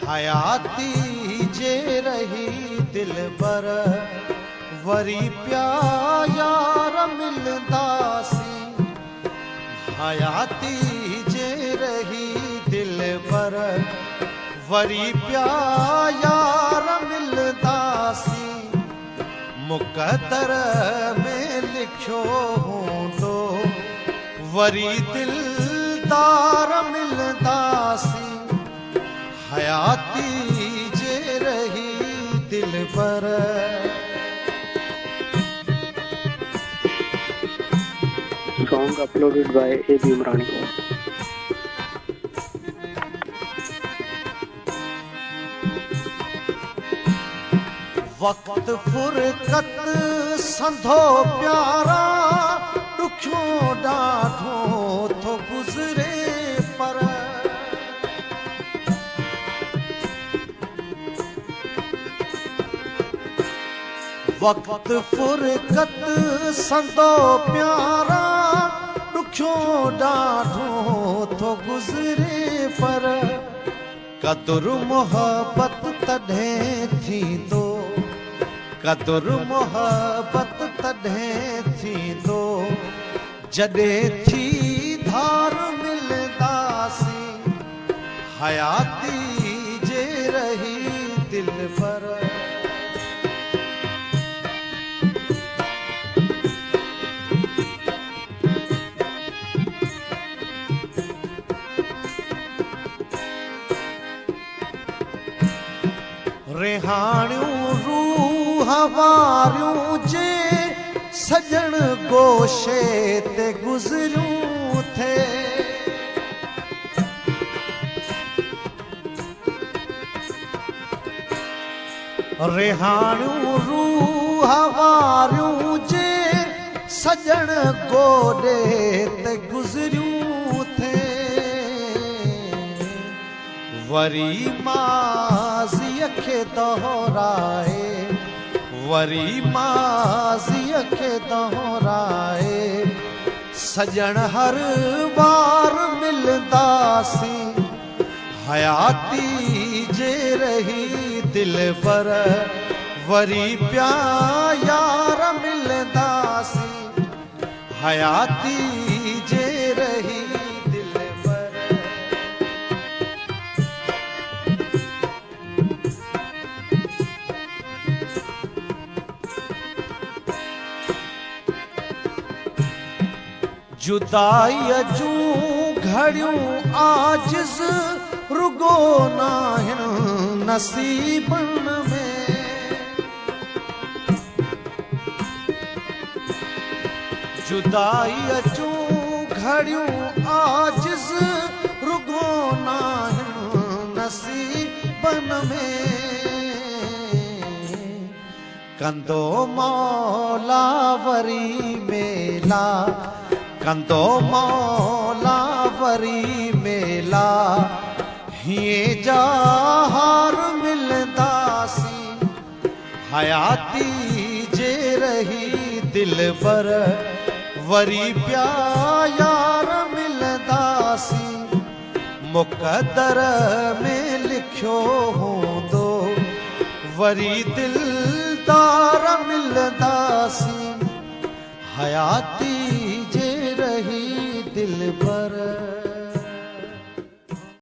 हयाती जे रही दिल बर वरी प्या यार मिलंदासी। हयाती जे रही दिल बर वरी प्या यार मिलंदासी। मुक़दर में लिखियो हूंदो वरी दिलदार मिलंदासी। हयाती जे रही दिल बर। Song uploaded by A.B. Imrani. वक्त फुरकत संधो प्यारा दुखियो ॾाढो थो गुज़रे पर। वक्त फुरकत संधो प्यारा दुखियो ॾाढो थो गुज़रे पर। क़दुरु मोहब्बत तॾहिं थींदो, क़दुरु मोहब्बत तॾहिं थींदो जॾहिं थी धार मिलंदासी। हयाती जे रही दिल बर। रिहाणियूं रूह वारियूं जे सजण गोशे ते गुज़रियूं थे। रिहाणियूं रूह वारियूं जे सजण गोॾे ते गुज़रियूं थे। वरी माज़ीअ खे दोहराए, वरी माज़ीअ खे दोहराए सजण हर बार मिलंदासी। हयाती जे रही दिल बर वरी प्या यार मिलंदासी। हयाती जे रही दिल बर। जुदाईअ जूं घड़ियूं आजिज़ रुगो नाहिन नसीबन में। जुदाईअ जूं घड़ियूं आजिज़ रुगो नाहिन नसीबन में। कंदो मौला वरी मेला, कंदो मौला वरी मेला हीअं जा हार मिलंदासी। हयाती जे रही दिल बर वरी प्या यार मिलंदासी। मुक़दर में लिखियो हूंदो वरी दिलदार मिलंदासी। हयाती जे रही दिल बर।